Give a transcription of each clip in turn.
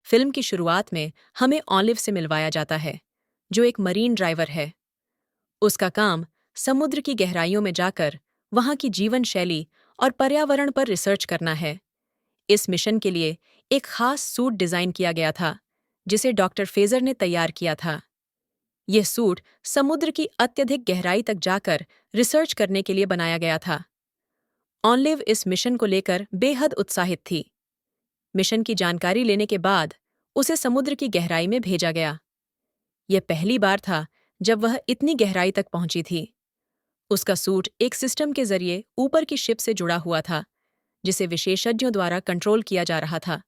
Film की शुरुआत में हमें ऑलिव से मिलवाया जाता है, जो एक मरीन ड्राइवर है। उसका काम समुद्र की गहराइयों में जाकर वहां की जीवन शैली और पर्यावरण पर रिसर्च करना है। इस मिशन के लिए एक खास सूट डिजाइन किया गया था, जिसे डॉक्टर फेजर ने तैयार किया था। यह सूट समुद्र की अत्यधिक गहराई तक जाकर रिसर्च करने के लिए बनाया गया था। ऑलिव इस मिशन को लेकर बेहद उत्साहित थी। मिशन की जानकारी लेने के बाद उसे समुद्र की गहराई में भेजा गया। यह पहली बार था जब वह इतनी गहराई तक पहुंची थी। उसका सूट एक सिस्टम के जरिए ऊपर की शिप से जुड़ा हुआ था, जिसे विशेषज्ञों द्वारा कंट्रोल किया जा रहा था।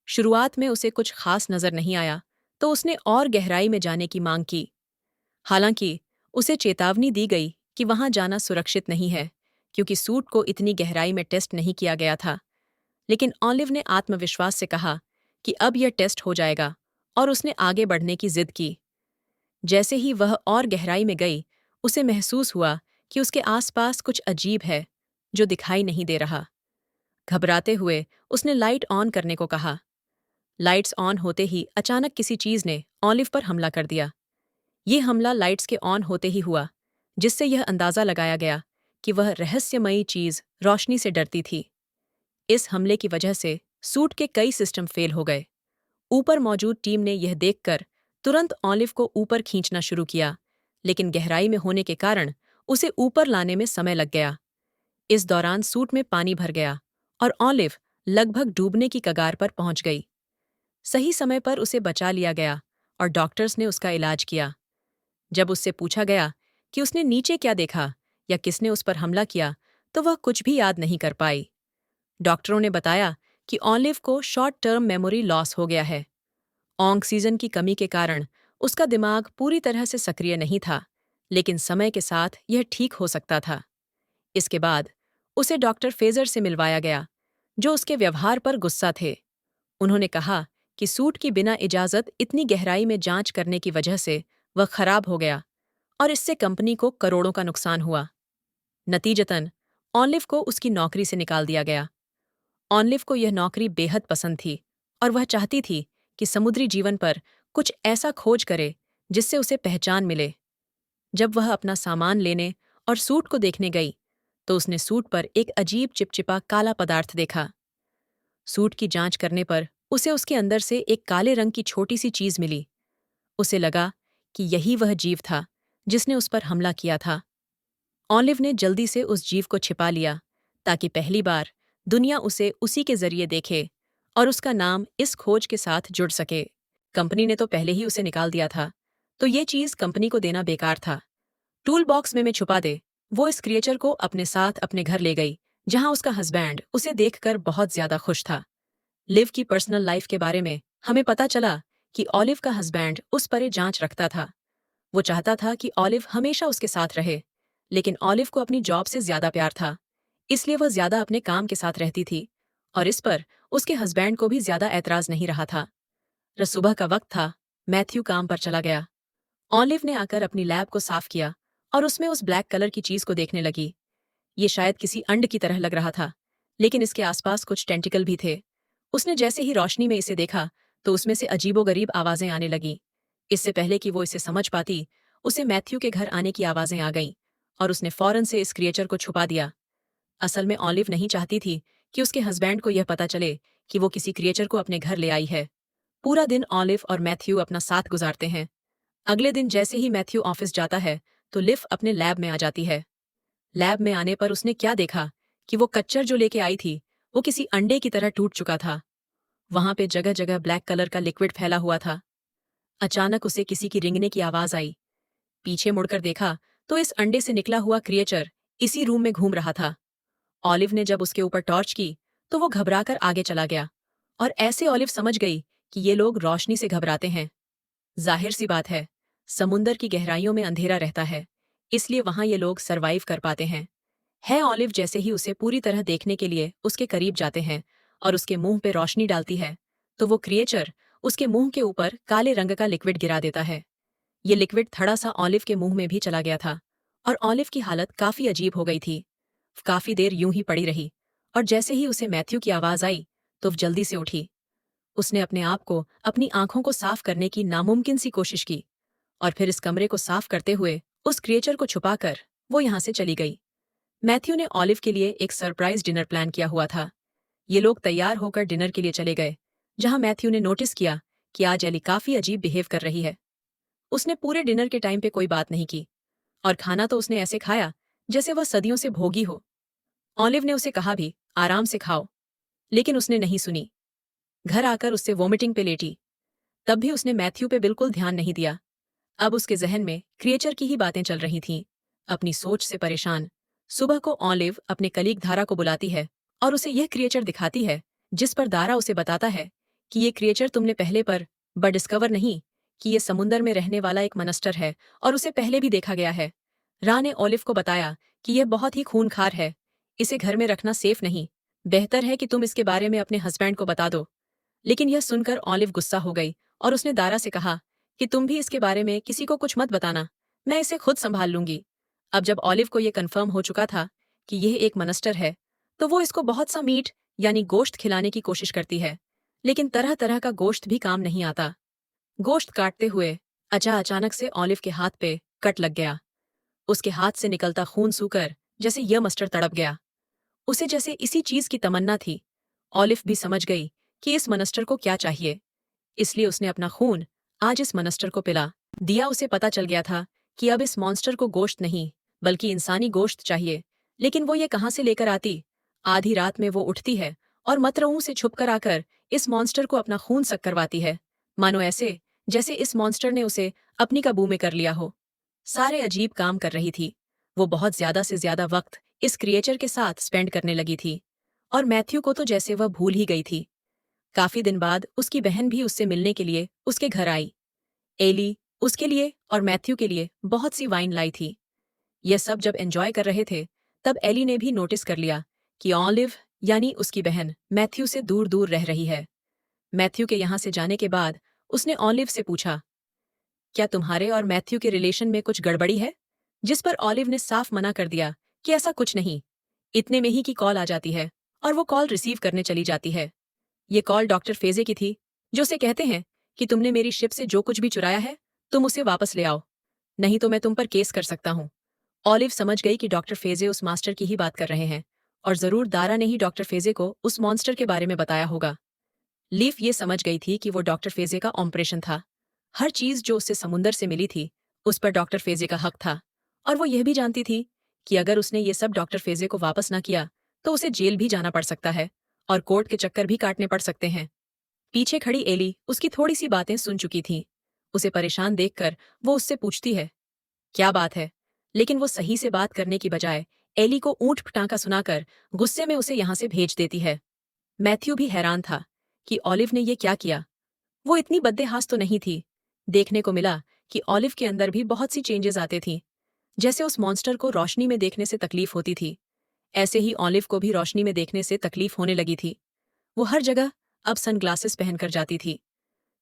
शुरुआत में उसे कुछ खास नजर नहीं आया, तो उसने और गहराई में जाने की मांग की। हालांकि उसे चेतावनी दी गई कि वहां जाना सुरक्षित नहीं है, क्योंकि सूट को इतनी गहराई में टेस्ट नहीं किया गया था। लेकिन ऑलिव ने आत्मविश्वास से कहा कि अब यह टेस्ट हो जाएगा, और उसने आगे बढ़ने की जिद की। जैसे ही वह और गहराई में गई, उसे महसूस हुआ कि उसके आसपास कुछ अजीब है, जो दिखाई नहीं दे रहा। घबराते हुए उसने लाइट ऑन करने को कहा। लाइट्स ऑन होते ही अचानक किसी चीज ने ऑलिव पर हमला कर दिया। ये हमला लाइट्स के ऑन होते ही हुआ, जिससे यह अंदाजा लगाया गया कि वह रहस्यमयी चीज रोशनी से डरती थी। इस हमले की वजह से सूट के कई सिस्टम फेल हो गए। ऊपर मौजूद टीम ने यह देखकर तुरंत ऑलिव को ऊपर खींचना शुरू किया, लेकिन गहराई में होने के कारण उसे ऊपर लाने में समय लग गया। इस दौरान सूट में पानी भर गया और ऑलिव लगभग डूबने की कगार पर पहुंच गई। सही समय पर उसे बचा लिया गया और डॉक्टर्स ने उसका इलाज किया। जब उससे पूछा गया कि उसने नीचे क्या देखा या किसने उस पर हमला किया, तो वह कुछ भी याद नहीं कर पाई। डॉक्टरों ने बताया कि ऑलिव को शॉर्ट टर्म मेमोरी लॉस हो गया है। ऑक्सीजन की कमी के कारण उसका दिमाग पूरी तरह से सक्रिय नहीं था, लेकिन समय के साथ यह ठीक हो सकता था। इसके बाद उसे डॉक्टर फेजर से मिलवाया गया, जो उसके व्यवहार पर गुस्सा थे। उन्होंने कहा कि सूट की बिना इजाजत इतनी गहराई में जांच करने की वजह से वह खराब हो गया, और इससे कंपनी को करोड़ों का नुकसान हुआ। नतीजतन ऑलिव को उसकी नौकरी से निकाल दिया गया। ऑलिव को यह नौकरी बेहद पसंद थी, और वह चाहती थी कि समुद्री जीवन पर कुछ ऐसा खोज करे जिससे उसे पहचान मिले। जब वह अपना सामान लेने और सूट को देखने गई, तो उसने सूट पर एक अजीब चिपचिपा काला पदार्थ देखा। सूट की जांच करने पर उसे उसके अंदर से एक काले रंग की छोटी सी चीज मिली। उसे लगा कि यही वह जीव था जिसने उस पर हमला किया था। ऑलिव ने जल्दी से उस जीव को छिपा लिया, ताकि पहली बार दुनिया उसे उसी के जरिए देखे और उसका नाम इस खोज के साथ जुड़ सके। कंपनी ने तो पहले ही उसे निकाल दिया था, तो ये चीज कंपनी को देना बेकार था। टूल बॉक्स में छुपा दे। वो इस क्रिएचर को अपने साथ अपने घर ले गई, जहां उसका हस्बैंड उसे देखकर बहुत ज्यादा खुश था। लिव की पर्सनल लाइफ के बारे में हमें पता चला कि ऑलिव का हस्बैंड उस पर जांच रखता था। वो चाहता था कि ऑलिव हमेशा उसके साथ रहे, लेकिन ऑलिव को अपनी जॉब से ज्यादा प्यार था, इसलिए वह ज्यादा अपने काम के साथ रहती थी, और इस पर उसके हस्बैंड को भी ज्यादा ऐतराज नहीं रहा था। सुबह का वक्त था। मैथ्यू काम पर चला गया। ऑलिव ने आकर अपनी लैब को साफ किया और उसमें उस ब्लैक कलर की चीज को देखने लगी। ये शायद किसी अंड की तरह लग रहा था, लेकिन इसके आसपास कुछ टेंटिकल भी थे। उसने जैसे ही रोशनी में इसे देखा, तो उसमें से अजीबोगरीब आवाजें आने लगीं। इससे पहले कि वो इसे समझ पाती, उसे मैथ्यू के घर आने की आवाजें आ गईं, और उसने फौरन से इस क्रिएचर को छुपा दिया। असल में ऑलिव नहीं चाहती थी कि उसके हस्बैंड को यह पता चले कि वो किसी क्रिएचर को अपने घर ले आई है। पूरा दिन ऑलिव और मैथ्यू अपना साथ गुजारते हैं। अगले दिन जैसे ही मैथ्यू ऑफिस जाता है, तो लिव अपने लैब में आ जाती है। लैब में आने पर उसने क्या देखा कि वो कच्चर जो लेके आई थी, वो किसी अंडे की तरह टूट चुका था। वहां पे जगह जगह ब्लैक कलर का लिक्विड फैला हुआ था। अचानक उसे किसी की रेंगने की आवाज आई। पीछे मुड़कर देखा, तो इस अंडे से निकला हुआ क्रिएचर इसी रूम में घूम रहा था। ऑलिव ने जब उसके ऊपर टॉर्च की, तो वो घबराकर आगे चला गया, और ऐसे ऑलिव समझ गई कि ये लोग रोशनी से घबराते हैं। जाहिर सी बात है, समुंदर की गहराइयों में अंधेरा रहता है, इसलिए वहां ये लोग सरवाइव कर पाते हैं। ऑलिव जैसे ही उसे पूरी तरह देखने के लिए उसके करीब जाते हैं और उसके मुंह पे रोशनी डालती है, तो वो क्रिएचर उसके मुंह के ऊपर काले रंग का लिक्विड गिरा देता है। ये लिक्विड थोड़ा सा ऑलिव के मुंह में भी चला गया था, और ऑलिव की हालत काफी अजीब हो गई थी। काफी देर यूं ही पड़ी रही, और जैसे ही उसे मैथ्यू की आवाज आई, तो वो जल्दी से उठी। उसने अपने आप को अपनी आंखों को साफ करने की नामुमकिन सी कोशिश की और फिर इस कमरे को साफ करते हुए उस क्रिएचर को छुपाकर वो यहाँ से चली गई। मैथ्यू ने ऑलिव के लिए एक सरप्राइज डिनर प्लान किया हुआ था। ये लोग तैयार होकर डिनर के लिए चले गए, जहां मैथ्यू ने नोटिस किया कि आज एली काफी अजीब बिहेव कर रही है। उसने पूरे डिनर के टाइम पे कोई बात नहीं की और खाना तो उसने ऐसे खाया जैसे वह सदियों से भोगी हो। ऑलिव ने उसे कहा भी, आराम से खाओ, लेकिन उसने नहीं सुनी। घर आकर उससे वोमिटिंग पे लेटी। तब भी उसने मैथ्यू पे बिल्कुल ध्यान नहीं दिया। अब उसके जहन में क्रिएचर की ही बातें चल रही थीं। अपनी सोच से परेशान सुबह को ऑलिव अपने कलीग धारा को बुलाती है और उसे यह क्रिएचर दिखाती है, जिस पर दारा उसे बताता है कि ये क्रिएचर तुमने पहले पर डिस्कवर नहीं कि ये समुंदर में रहने वाला एक मनस्टर है और उसे पहले भी देखा गया है। रा ने ऑलिव को बताया कि यह बहुत ही खूनखार है, इसे घर में रखना सेफ नहीं, बेहतर है कि तुम इसके बारे में अपने हस्बैंड को बता दो। लेकिन यह सुनकर ऑलिव गुस्सा हो गई और उसने दारा से कहा कि तुम भी इसके बारे में किसी को कुछ मत बताना, मैं इसे खुद संभाल लूंगी। अब जब ऑलिव को यह कन्फर्म हो चुका था कि यह एक मनस्टर है, तो वो इसको बहुत सा मीट यानी गोश्त खिलाने की कोशिश करती है, लेकिन तरह तरह का गोश्त भी काम नहीं आता। गोश्त काटते हुए अचानक से ऑलिव के हाथ पे कट लग गया। उसके हाथ से निकलता खून सूकर जैसे यह मस्टर्ड तड़प गया। उसे जैसे इसी चीज की तमन्ना थी। ऑलिव भी समझ गई कि इस मनस्टर को क्या चाहिए, इसलिए उसने अपना खून आज इस मनस्टर को पिला दिया। उसे पता चल गया था कि अब इस मॉन्स्टर को गोश्त नहीं बल्कि इंसानी गोश्त चाहिए, लेकिन वो ये कहाँ से लेकर आती। आधी रात में वो उठती है और मतरऊ से छुपकर आकर इस मॉन्स्टर को अपना खून सक करवाती है, मानो ऐसे जैसे इस मॉन्स्टर ने उसे अपनी काबू में कर लिया हो। सारे अजीब काम कर रही थी। वो बहुत ज्यादा से ज्यादा वक्त इस क्रिएचर के साथ स्पेंड करने लगी थी और मैथ्यू को तो जैसे वह भूल ही गई थी। काफी दिन बाद उसकी बहन भी उससे मिलने के लिए उसके घर आई। एली उसके लिए और मैथ्यू के लिए बहुत सी वाइन लाई थी। यह सब जब एंजॉय कर रहे थे, तब एली ने भी नोटिस कर लिया कि ऑलिव यानी उसकी बहन मैथ्यू से दूर दूर रह रही है। मैथ्यू के यहाँ से जाने के बाद उसने ऑलिव से पूछा, क्या तुम्हारे और मैथ्यू के रिलेशन में कुछ गड़बड़ी है? जिस पर ऑलिव ने साफ मना कर दिया कि ऐसा कुछ नहीं। इतने में ही की कॉल आ जाती है और वो कॉल रिसीव करने चली जाती है। ये कॉल डॉक्टर फेजे की थी, जो उसे कहते हैं कि तुमने मेरी शिप से जो कुछ भी चुराया है तुम उसे वापस ले आओ, नहीं तो मैं तुम पर केस कर सकता हूँ। ऑलिव समझ गई कि डॉक्टर फेजे उस मास्टर की ही बात कर रहे हैं और जरूर दारा ने ही डॉक्टर फेजे को उस मॉन्स्टर के बारे में बताया होगा। लीफ ये समझ गई थी कि वो डॉक्टर फेजे का ऑपरेशन था। हर चीज जो उससे समुंदर से मिली थी उस पर डॉक्टर फेजे का हक था, और वो यह भी जानती थी कि अगर उसने ये सब डॉक्टर फेजे को वापस ना किया तो उसे जेल भी जाना पड़ सकता है और कोर्ट के चक्कर भी काटने पड़ सकते हैं। पीछे खड़ी एली उसकी थोड़ी सी बातें सुन चुकी थी। उसे परेशान देखकर वो उससे पूछती है, क्या बात है? लेकिन वो सही से बात करने की बजाय एली को ऊंट पटांगा सुनाकर गुस्से में उसे यहां से भेज देती है। मैथ्यू भी हैरान था कि ऑलिव ने ये क्या किया। वो इतनी बद्देहास तो नहीं थी। देखने को मिला कि ऑलिव के अंदर भी बहुत सी चेंजेस आते थी। जैसे उस मॉन्स्टर को रोशनी में देखने से तकलीफ होती थी, ऐसे ही ऑलिव को भी रोशनी में देखने से तकलीफ होने लगी थी। वो हर जगह अब सनग्लासेस पहनकर जाती थी।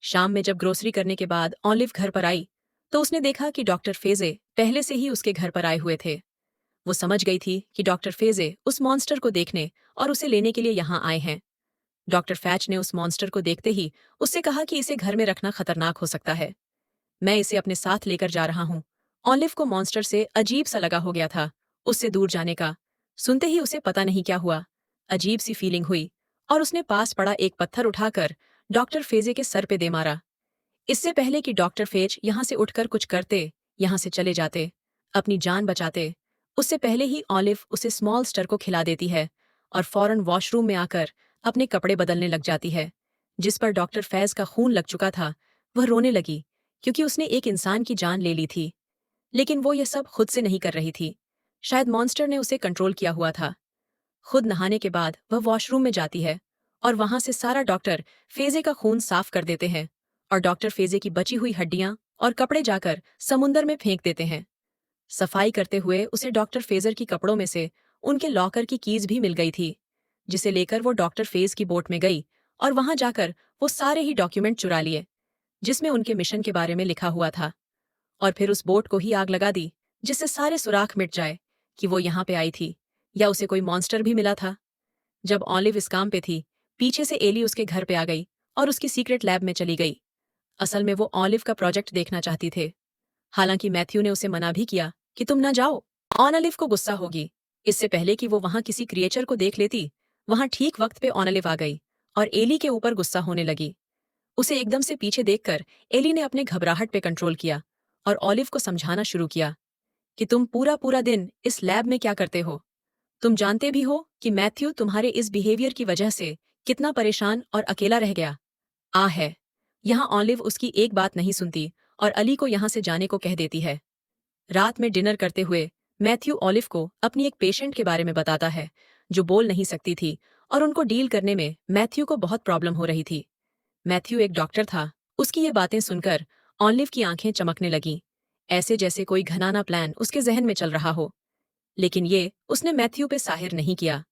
शाम में जब ग्रोसरी करने के बाद ऑलिव घर पर आई, तो उसने देखा कि डॉक्टर फेजे पहले से ही उसके घर पर आए हुए थे। वो समझ गई थी कि डॉक्टर फेजे उस मॉन्स्टर को देखने और उसे लेने के लिए यहाँ आए हैं। डॉक्टर फैच ने उस मॉन्स्टर को देखते ही उससे कहा कि इसे घर में रखना खतरनाक हो सकता है। मैं इसे अपने साथ लेकर जा रहा हूँ। ऑलिव को मॉन्स्टर से अजीब सा लगा हो गया था, उससे दूर जाने का। सुनते ही उसे पता नहीं क्या हुआ, अजीब सी फीलिंग हुई और उसने पास पड़ा एक पत्थर उठाकर डॉक्टर फेजे के सर पे दे मारा। इससे पहले कि डॉक्टर फेज यहाँ से उठकर कुछ करते, यहाँ से चले जाते, अपनी जान बचाते, उससे पहले ही ऑलिव उसे स्मॉल स्टर को खिला देती है और फौरन वॉशरूम में आकर अपने कपड़े बदलने लग जाती है। जिस पर डॉक्टर फैज का खून लग चुका था, वह रोने लगी क्योंकि उसने एक इंसान की जान ले ली थी। लेकिन वो ये सब खुद से नहीं कर रही थी, शायद मॉन्स्टर ने उसे कंट्रोल किया हुआ था। खुद नहाने के बाद वह वॉशरूम में जाती है और वहां से सारा डॉक्टर फेजे का खून साफ कर देते हैं और डॉक्टर फेजे की बची हुई हड्डियां और कपड़े जाकर समुंदर में फेंक देते हैं। सफाई करते हुए उसे डॉक्टर फेजर की कपड़ों में से उनके लॉकर की कीज भी मिल गई थी, जिसे लेकर वो डॉक्टर फेज की बोट में गई और वहां जाकर वो सारे ही डॉक्यूमेंट चुरा लिए जिसमें उनके मिशन के बारे में लिखा हुआ था, और फिर उस बोट को ही आग लगा दी जिससे सारे सुराख मिट जाए कि वो यहाँ पे आई थी या उसे कोई मॉन्स्टर भी मिला था। जब ऑलिव इस काम पे थी, पीछे से एली उसके घर पे आ गई और उसकी सीक्रेट लैब में चली गई। असल में वो ऑलिव का प्रोजेक्ट देखना चाहती थे। हालांकि मैथ्यू ने उसे मना भी किया कि तुम ना जाओ, ऑलिव को गुस्सा होगी। इससे पहले कि वो वहां किसी क्रिएचर को देख लेती, वहां ठीक वक्त पे ऑलिव आ गई और एली के ऊपर गुस्सा होने लगी। उसे एकदम से पीछे देखकर एली ने अपने घबराहट पे कंट्रोल किया और ऑलिव को समझाना शुरू किया कि तुम पूरा पूरा दिन इस लैब में क्या करते हो। तुम जानते भी हो कि मैथ्यू तुम्हारे इस बिहेवियर की वजह से कितना परेशान और अकेला रह गया है। यहाँ ऑलिव उसकी एक बात नहीं सुनती और अली को यहाँ से जाने को कह देती है। रात में डिनर करते हुए मैथ्यू ऑलिव को अपनी एक पेशेंट के बारे में बताता है जो बोल नहीं सकती थी और उनको डील करने में मैथ्यू को बहुत प्रॉब्लम हो रही थी। मैथ्यू एक डॉक्टर था। उसकी ये बातें सुनकर ऑलिव की आंखें चमकने लगीं, ऐसे जैसे कोई घनाना प्लान उसके जहन में चल रहा हो। लेकिन ये उसने मैथ्यू पे साहिर नहीं किया।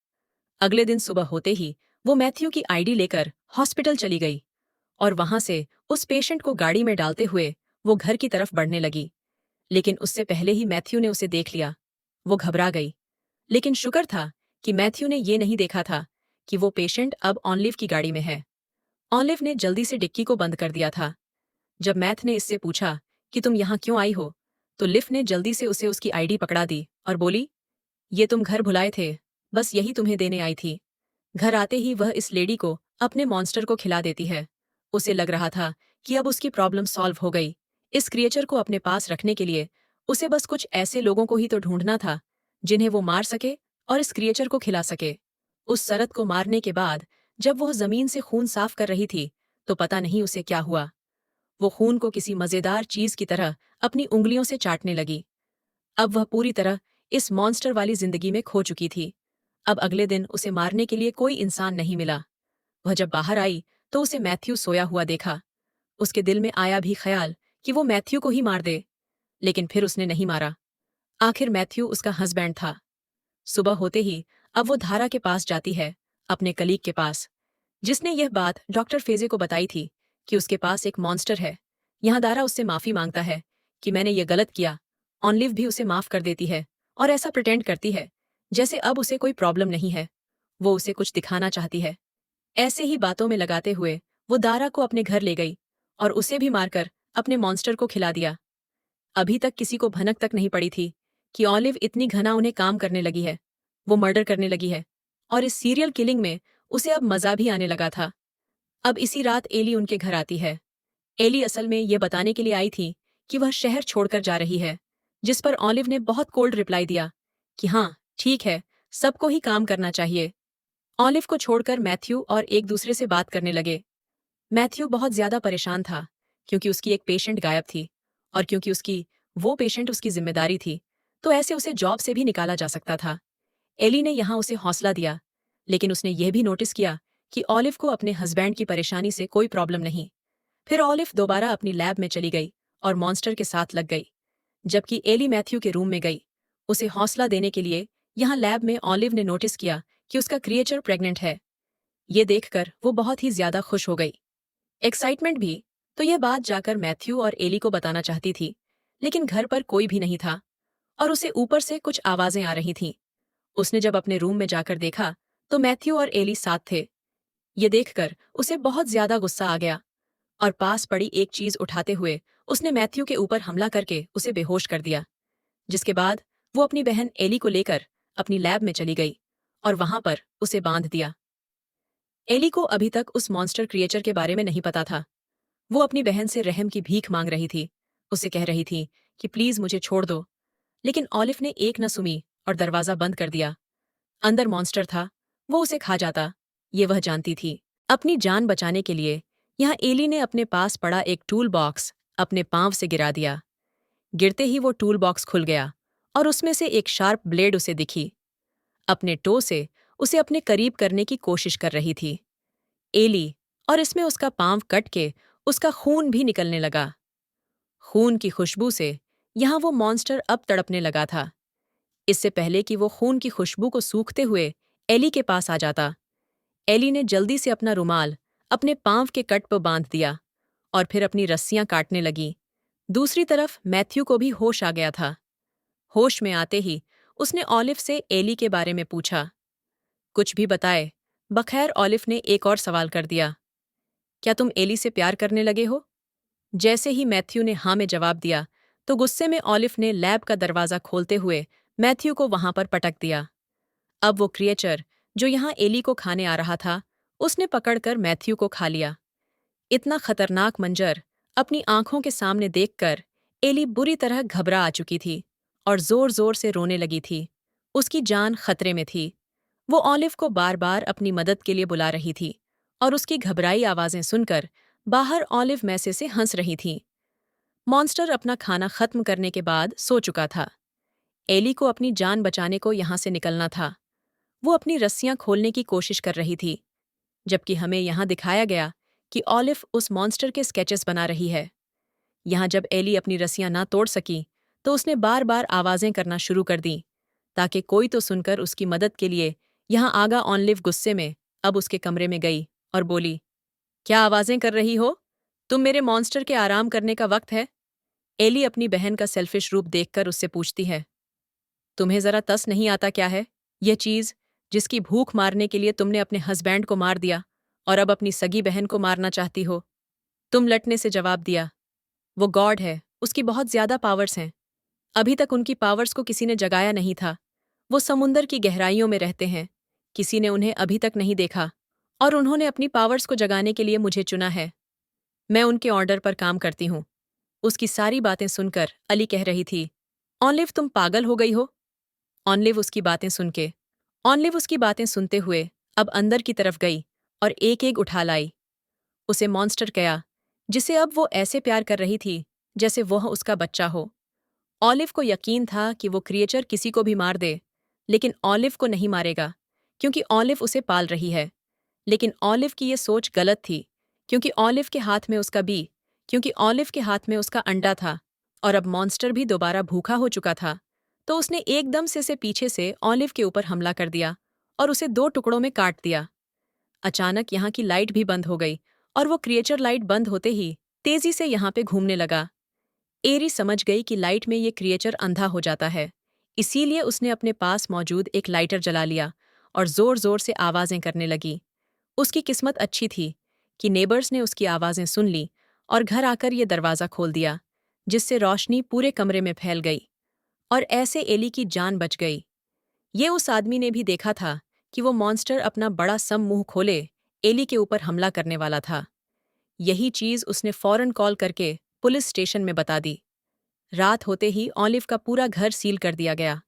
अगले दिन सुबह होते ही वो मैथ्यू की आईडी लेकर हॉस्पिटल चली गई और वहां से उस पेशेंट को गाड़ी में डालते हुए वो घर की तरफ बढ़ने लगी। लेकिन उससे पहले ही मैथ्यू ने उसे देख लिया। वो घबरा गई, लेकिन शुक्र था कि मैथ्यू ने ये नहीं देखा था कि वो पेशेंट अब ऑलिव की गाड़ी में है। ऑलिव ने जल्दी से डिक्की को बंद कर दिया था। जब मैथ ने इससे पूछा कि तुम यहाँ क्यों आई हो, तो लिफ ने जल्दी से उसे उसकी आईडी पकड़ा दी और बोली, ये तुम घर भुलाए थे, बस यही तुम्हें देने आई थी। घर आते ही वह इस लेडी को अपने मॉन्स्टर को खिला देती है। उसे लग रहा था कि अब उसकी प्रॉब्लम सॉल्व हो गई। इस क्रिएचर को अपने पास रखने के लिए उसे बस कुछ ऐसे लोगों को ही तो ढूंढना था जिन्हें वो मार सके और इस क्रिएचर को खिला सके। उस सरत को मारने के बाद जब वह जमीन से खून साफ कर रही थी तो पता नहीं उसे क्या हुआ। वो खून को किसी मजेदार चीज की तरह अपनी उंगलियों से चाटने लगी। अब वह पूरी तरह इस मॉन्स्टर वाली जिंदगी में खो चुकी थी। अब अगले दिन उसे मारने के लिए कोई इंसान नहीं मिला। वह जब बाहर आई तो उसे मैथ्यू सोया हुआ देखा। उसके दिल में आया भी ख्याल कि वो मैथ्यू को ही मार दे, लेकिन फिर उसने नहीं मारा। आखिर मैथ्यू उसका हस्बैंड था। सुबह होते ही अब वो धारा के पास जाती है, अपने कलीग के पास, जिसने यह बात डॉक्टर फेजे को बताई थी कि उसके पास एक मॉन्स्टर है। यहाँ दारा उससे माफी मांगता है कि मैंने ये गलत किया। ऑनलिव भी उसे माफ कर देती है और ऐसा प्रिटेंड करती है जैसे अब उसे कोई प्रॉब्लम नहीं है। वो उसे कुछ दिखाना चाहती है। ऐसे ही बातों में लगाते हुए वो दारा को अपने घर ले गई और उसे भी मारकर अपने मॉन्स्टर को खिला दिया। अभी तक किसी को भनक तक नहीं पड़ी थी कि ऑलिव इतनी घना उन्हें काम करने लगी है। वो मर्डर करने लगी है और इस सीरियल किलिंग में उसे अब मजा भी आने लगा था। अब इसी रात एली उनके घर आती है। एली असल में ये बताने के लिए आई थी कि वह शहर छोड़कर जा रही है, जिस पर ऑलिव ने बहुत कोल्ड रिप्लाई दिया कि हाँ ठीक है, सबको ही काम करना चाहिए। ऑलिव को छोड़कर मैथ्यू और एक दूसरे से बात करने लगे। मैथ्यू बहुत ज्यादा परेशान था क्योंकि उसकी एक पेशेंट गायब थी और क्योंकि उसकी वो पेशेंट उसकी जिम्मेदारी थी, तो ऐसे उसे जॉब से भी निकाला जा सकता था। एली ने यहाँ उसे हौसला दिया, लेकिन उसने यह भी नोटिस किया कि ऑलिव को अपने हस्बैंड की परेशानी से कोई प्रॉब्लम नहीं। फिर ऑलिव दोबारा अपनी लैब में चली गई और मॉन्स्टर के साथ लग गई, जबकि एली मैथ्यू के रूम में गई उसे हौसला देने के लिए। यहाँ लैब में ऑलिव ने नोटिस किया कि उसका क्रिएचर प्रेग्नेंट है। ये देखकर वो बहुत ही ज्यादा खुश हो गई, एक्साइटमेंट भी। तो यह बात जाकर मैथ्यू और एली को बताना चाहती थी, लेकिन घर पर कोई भी नहीं था और उसे ऊपर से कुछ आवाजें आ रही थीं। उसने जब अपने रूम में जाकर देखा तो मैथ्यू और एली साथ थे। ये देखकर उसे बहुत ज्यादा गुस्सा आ गया और पास पड़ी एक चीज उठाते हुए उसने मैथ्यू के ऊपर हमला करके उसे बेहोश कर दिया। जिसके बाद वो अपनी बहन एली को लेकर अपनी लैब में चली गई और वहां पर उसे बांध दिया। एली को अभी तक उस मॉन्स्टर क्रिएचर के बारे में नहीं पता था। वो अपनी बहन से रहम की भीख मांग रही थी, उसे कह रही थी कि प्लीज मुझे छोड़ दो, लेकिन ऑलिव ने एक न सुनी और दरवाजा बंद कर दिया। अंदर मॉन्स्टर था, वो उसे खा जाता, ये वह जानती थी। अपनी जान बचाने के लिए यहाँ एली ने अपने पास पड़ा एक टूल बॉक्स अपने पांव से गिरा दिया। गिरते ही वो टूल बॉक्स खुल गया और उसमें से एक शार्प ब्लेड उसे दिखी। अपने टो से उसे अपने करीब करने की कोशिश कर रही थी एली, और इसमें उसका पांव कट के उसका खून भी निकलने लगा। खून की खुशबू से यहाँ वो मॉन्स्टर अब तड़पने लगा था। इससे पहले कि वो खून की खुशबू को सूखते हुए एली के पास आ जाता, एली ने जल्दी से अपना रुमाल अपने पांव के कट पर बांध दिया और फिर अपनी रस्सियां काटने लगी। दूसरी तरफ मैथ्यू को भी होश आ गया था। होश में आते ही उसने ऑलिव से एली के बारे में पूछा। कुछ भी बताए, बखैर ऑलिव ने एक और सवाल कर दिया। क्या तुम एली से प्यार करने लगे हो? जैसे ही मैथ्यू ने हाँ में जवाब दिया, तो गुस्से में ऑलिव ने लैब का दरवाज़ा खोलते हुए मैथ्यू को वहां पर पटक दिया। अब वो क्रिएचर, जो यहाँ एली को खाने आ रहा था, उसने पकड़कर मैथ्यू को खा लिया। इतना खतरनाक मंजर अपनी आंखों के सामने देखकर एली बुरी तरह घबरा आ चुकी थी और जोर-जोर से रोने लगी थी। उसकी जान खतरे में थी। वो ऑलिव को बार-बार अपनी मदद के लिए बुला रही थी और उसकी घबराई आवाज़ें सुनकर बाहर ऑलिव मैसे से हंस रही थी। मॉन्स्टर अपना खाना खत्म करने के बाद सो चुका था। एली को अपनी जान बचाने को यहाँ से निकलना था। वो अपनी रस्सियां खोलने की कोशिश कर रही थी, जबकि हमें यहाँ दिखाया गया कि ऑलिव उस मॉन्स्टर के स्केचेस बना रही है। यहाँ जब एली अपनी रस्सियां ना तोड़ सकी, तो उसने बार बार आवाज़ें करना शुरू कर दी, ताकि कोई तो सुनकर उसकी मदद के लिए यहाँ आगा। ऑलिव गुस्से में अब उसके कमरे में गई और बोली, क्या आवाज़ें कर रही हो? तुम मेरे मॉन्स्टर के आराम करने का वक्त है। एली अपनी बहन का सेल्फिश रूप देखकर उससे पूछती है, तुम्हें जरा तस नहीं आता क्या है? यह चीज जिसकी भूख मारने के लिए तुमने अपने हस्बैंड को मार दिया और अब अपनी सगी बहन को मारना चाहती हो। तुम लटने से जवाब दिया, वो गॉड है, उसकी बहुत ज्यादा पावर्स हैं। अभी तक उनकी पावर्स को किसी ने जगाया नहीं था। वो समुंदर की गहराइयों में रहते हैं। किसी ने उन्हें अभी तक नहीं देखा और उन्होंने अपनी पावर्स को जगाने के लिए मुझे चुना है। मैं उनके ऑर्डर पर काम करती हूँ। उसकी सारी बातें सुनकर अली कह रही थी, ऑलिव तुम पागल हो गई हो? ऑलिव उसकी बातें सुनते हुए अब अंदर की तरफ गई और एक एक उठा लाई। उसे मॉन्स्टर कहा, जिसे अब वो ऐसे प्यार कर रही थी जैसे वह उसका बच्चा हो। ऑलिव को यकीन था कि वो क्रिएचर किसी को भी मार दे, लेकिन ऑलिव को नहीं मारेगा, क्योंकि ऑलिव उसे पाल रही है। लेकिन ऑलिव की ये सोच गलत थी, क्योंकि ऑलिव के हाथ में उसका क्योंकि ऑलिव के हाथ में उसका अंडा था और अब मॉन्स्टर भी दोबारा भूखा हो चुका था। तो उसने एकदम से पीछे से ऑलिव के ऊपर हमला कर दिया और उसे 2 टुकड़ों में काट दिया। अचानक यहाँ की लाइट भी बंद हो गई और वो क्रिएचर लाइट बंद होते ही तेजी से यहाँ पे घूमने लगा। एरी समझ गई कि लाइट में ये क्रिएचर अंधा हो जाता है, इसीलिए उसने अपने पास मौजूद एक लाइटर जला लिया और जोर-जोर से आवाज़ें करने लगी। उसकी किस्मत अच्छी थी कि नेबर्स ने उसकी आवाज़ें सुन ली और घर आकर ये दरवाज़ा खोल दिया, जिससे रोशनी पूरे कमरे में फैल गई और ऐसे एली की जान बच गई। ये उस आदमी ने भी देखा था कि वो मॉन्स्टर अपना बड़ा सम मुंह खोले एली के ऊपर हमला करने वाला था। यही चीज़ उसने फौरन कॉल करके पुलिस स्टेशन में बता दी। रात होते ही ऑलिव का पूरा घर सील कर दिया गया।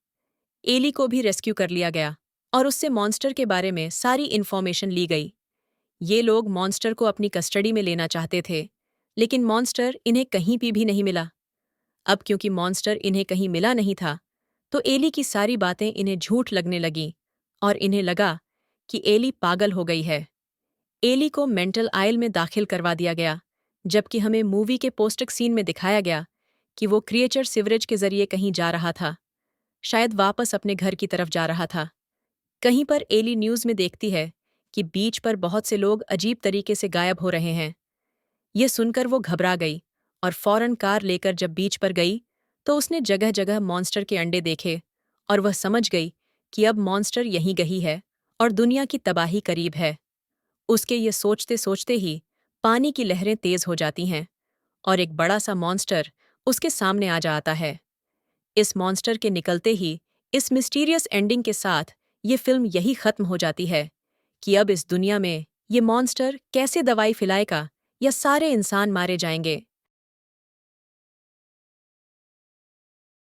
एली को भी रेस्क्यू कर लिया गया और उससे मॉन्स्टर के बारे में सारी इन्फॉर्मेशन ली गई। ये लोग मॉन्स्टर को अपनी कस्टडी में लेना चाहते थे, लेकिन मॉन्स्टर इन्हें कहीं भी नहीं मिला। अब क्योंकि मॉन्स्टर इन्हें कहीं मिला नहीं था, तो एली की सारी बातें इन्हें झूठ लगने लगीं और इन्हें लगा कि एली पागल हो गई है। एली को मेंटल आइल में दाखिल करवा दिया गया, जबकि हमें मूवी के पोस्टक सीन में दिखाया गया कि वो क्रिएचर सिवरेज के जरिए कहीं जा रहा था, शायद वापस अपने घर की तरफ जा रहा था। कहीं पर एली न्यूज़ में देखती है कि बीच पर बहुत से लोग अजीब तरीके से गायब हो रहे हैं। ये सुनकर वो घबरा गई और फौरन कार लेकर जब बीच पर गई, तो उसने जगह जगह मॉन्स्टर के अंडे देखे और वह समझ गई कि अब मॉन्स्टर यहीं गई है और दुनिया की तबाही करीब है। उसके ये सोचते सोचते ही पानी की लहरें तेज हो जाती हैं और एक बड़ा सा मॉन्स्टर उसके सामने आ जाता है। इस मॉन्स्टर के निकलते ही इस मिस्टीरियस एंडिंग के साथ ये फिल्म यही खत्म हो जाती है कि अब इस दुनिया में ये मॉन्स्टर कैसे दवाई खिलाएगा या सारे इंसान मारे जाएंगे।